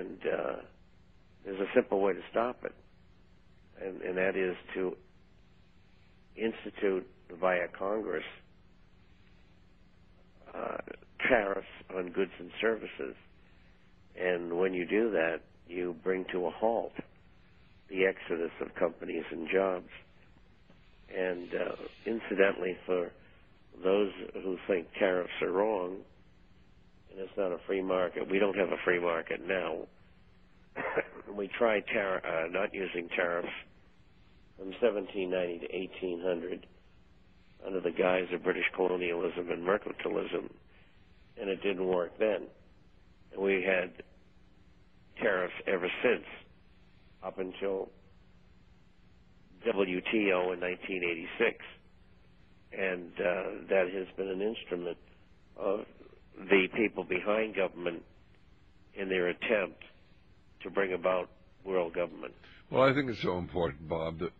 And there's a simple way to stop it, and that is to institute via Congress tariffs on goods and services. And when you do that, you bring to a halt the exodus of companies and jobs. And incidentally, for those who think tariffs are wrong, and it's not a free market, we don't have a free market now. We tried not using tariffs from 1790 to 1800 under the guise of British colonialism and mercantilism, and it didn't work then. And we had tariffs ever since, up until WTO in 1986. And that has been an instrument of the people behind government in their attempt to bring about world government. Well, I think it's so important, Bob, that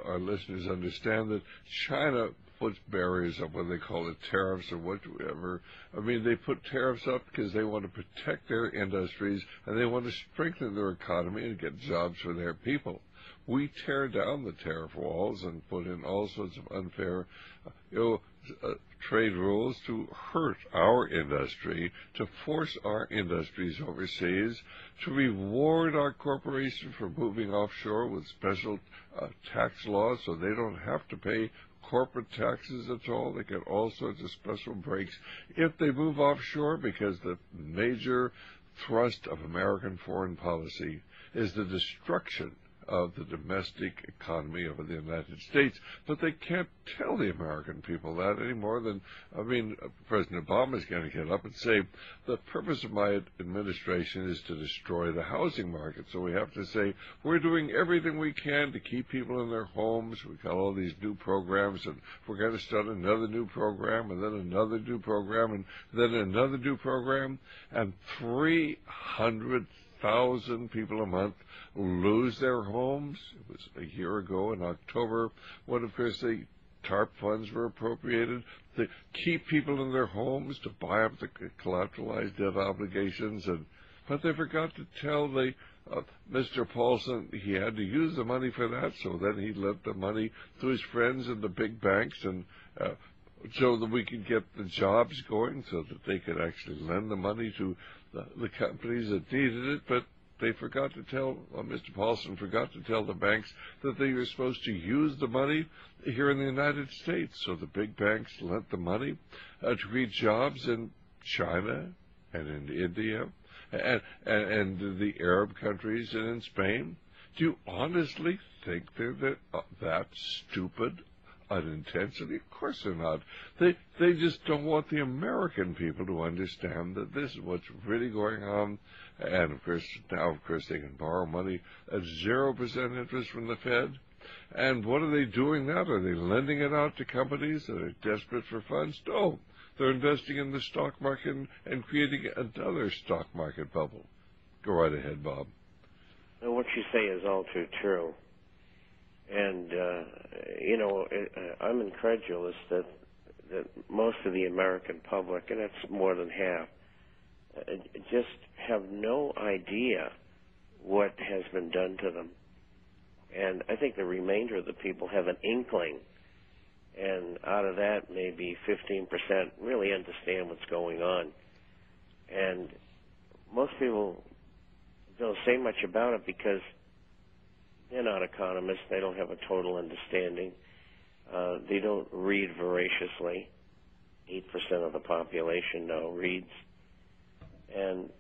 our listeners understand that China puts barriers up, whether they call it tariffs or whatever. I mean, they put tariffs up because they want to protect their industries and they want to strengthen their economy and get jobs for their people. We tear down the tariff walls and put in all sorts of unfair trade rules to hurt our industry, to force our industries overseas, to reward our corporations for moving offshore with special tax laws so they don't have to pay corporate taxes at all. They get all sorts of special breaks if they move offshore, because the major thrust of American foreign policy is the destruction of the domestic economy of the United States. But they can't tell the American people that any more than, President Obama is going to get up and say, the purpose of my administration is to destroy the housing market. So we have to say, we're doing everything we can to keep people in their homes. We've got all these new programs, and we're going to start another new program, and then another new program, and then another new program, and 300,000 people a month lose their homes. It was a year ago in October when, of course, the TARP funds were appropriated to keep people in their homes, to buy up the collateralized debt obligations. But they forgot to tell Mr. Paulson he had to use the money for that, so then he lent the money to his friends in the big banks, and so that we could get the jobs going, so that they could actually lend the money to the companies that needed it. But they forgot to tell, Mr. Paulson forgot to tell the banks that they were supposed to use the money here in the United States. So the big banks lent the money to create jobs in China and in India and the Arab countries and in Spain. Do you honestly think they're that stupid unintentionally? Of course they're not. They just don't want the American people to understand that this is what's really going on. And of course, now they can borrow money at 0% interest from the Fed. And what are they doing now? Are they lending it out to companies that are desperate for funds? No. They're investing in the stock market and creating another stock market bubble. Go right ahead, Bob. Well, what you say is all too true. And, I'm incredulous that most of the American public, and that's more than half, just have no idea what has been done to them. And I think the remainder of the people have an inkling. And out of that, maybe 15% really understand what's going on. And most people don't say much about it because they're not economists. They don't have a total understanding. They don't read voraciously. 8% of the population now reads. And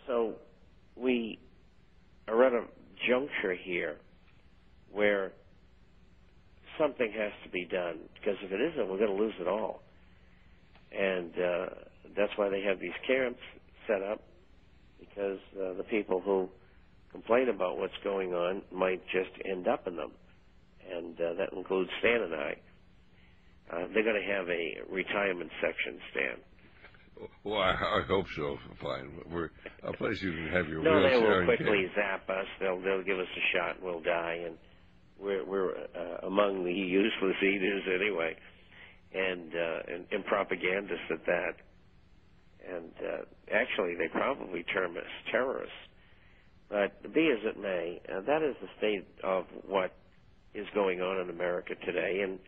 so we are at a juncture here where something has to be done, because if it isn't, we're going to lose it all. And that's why they have these camps set up, because the people who complain about what's going on might just end up in them. And that includes Stan and I. They're going to have a retirement section, Stan. Well, I hope so. Fine. We're a place you can have your wheelchair. No, they will quickly zap us. They'll give us a shot and we'll die. And we're among the useless eaters anyway, and propagandists at that. and actually they probably term us terrorists. But be as it may, that is the state of what is going on in America today. And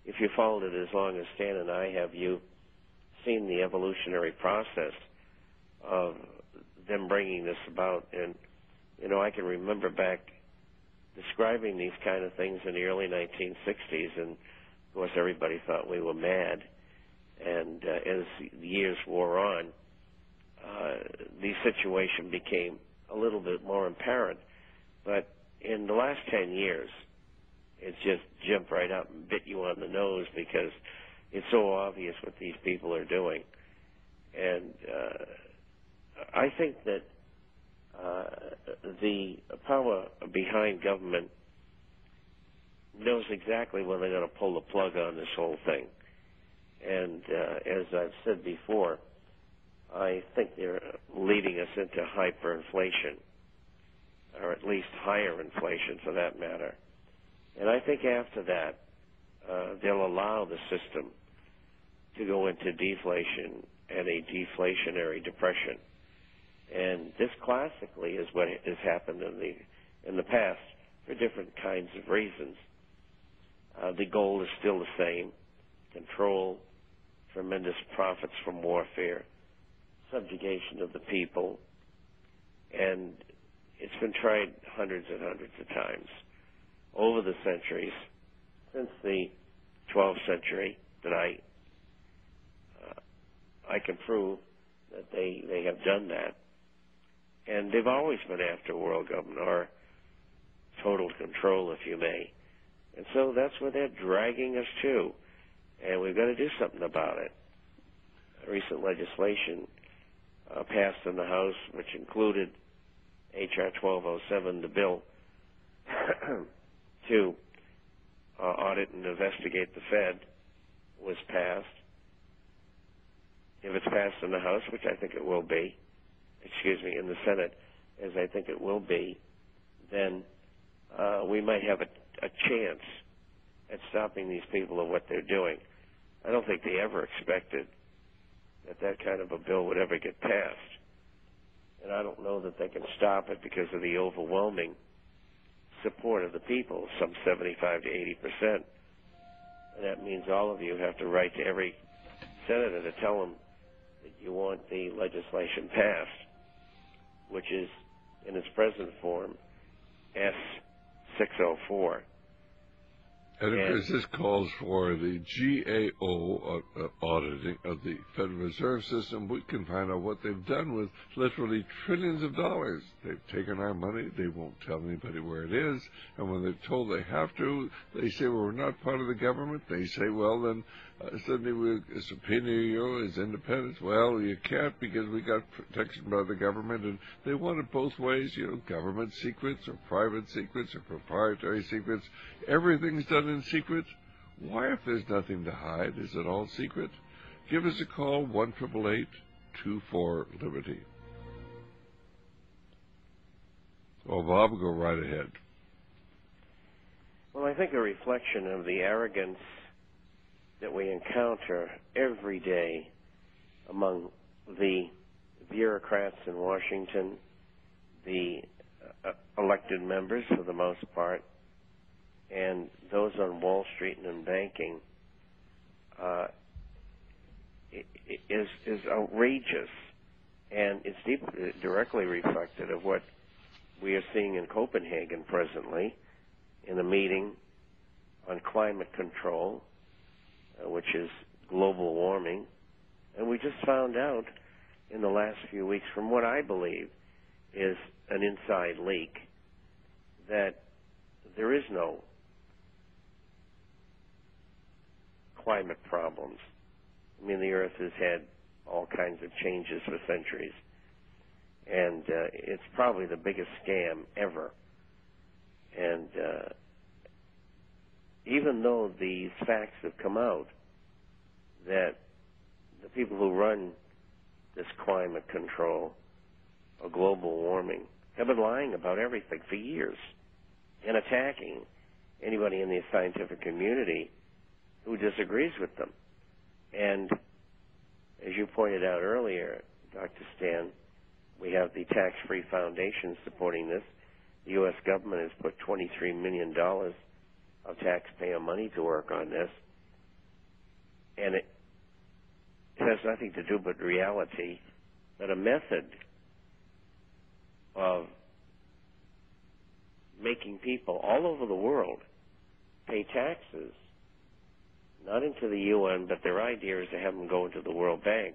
if you followed it as long as Stan and I have, you seen the evolutionary process of them bringing this about. And, you know, I can remember back describing these kind of things in the early 1960s, and, of course, everybody thought we were mad. And as the years wore on, the situation became a little bit more apparent. But in the last 10 years, it's just jumped right up and bit you on the nose because it's so obvious what these people are doing. And I think that the power behind government knows exactly when they're going to pull the plug on this whole thing. And as I've said before, I think they're leading us into hyperinflation, or at least higher inflation for that matter. And I think after that, they'll allow the system to go into deflation and a deflationary depression. And this classically is what has happened in the past for different kinds of reasons. The goal is still the same: control, tremendous profits from warfare, subjugation of the people, and it's been tried hundreds and hundreds of times over the centuries, since the 12th century, that I can prove that they have done that. And they've always been after world government, or total control, if you may. And so that's where they're dragging us to, and we've got to do something about it. Recent legislation passed in the House, which included H.R. 1207, the bill to audit and investigate the Fed, was passed. If it's passed in the House, which I think it will be, in the Senate, as I think it will be, then we might have a chance at stopping these people of what they're doing. I don't think they ever expected that kind of a bill would ever get passed. And I don't know that they can stop it because of the overwhelming support of the people, some 75 to 80%. And that means all of you have to write to every senator to tell them that you want the legislation passed, which is, in its present form, S-604. And of course, this calls for the GAO auditing of the Federal Reserve System. We can find out what they've done with literally trillions of dollars. They've taken our money. They won't tell anybody where it is. And when they're told they have to, they say, well, we're not part of the government. They say, well, then suddenly we'll subpoena you as independents. Well, you can't because we got protection by the government. And they want it both ways, government secrets or private secrets or proprietary secrets. Everything's done in secret. Why, if there's nothing to hide, is it all secret? Give us a call, 1-888-24-LIBERTY. Well, Bob, go right ahead. Well, I think a reflection of the arrogance that we encounter every day among the bureaucrats in Washington, the elected members for the most part, and those on Wall Street and in banking, is outrageous, and it's directly reflected of what we are seeing in Copenhagen presently in a meeting on climate control, which is global warming. And we just found out in the last few weeks, from what I believe is an inside leak, that there is no climate problems. I mean, the Earth has had all kinds of changes for centuries, and it's probably the biggest scam ever. And even though these facts have come out that the people who run this climate control or global warming have been lying about everything for years and attacking anybody in the scientific community who disagrees with them. And as you pointed out earlier, Dr. Stan, we have the tax-free foundation supporting this. The U.S. government has put $23 million of taxpayer money to work on this, and it has nothing to do with reality, but a method of making people all over the world pay taxes, not into the UN, but their idea is to have them go into the World Bank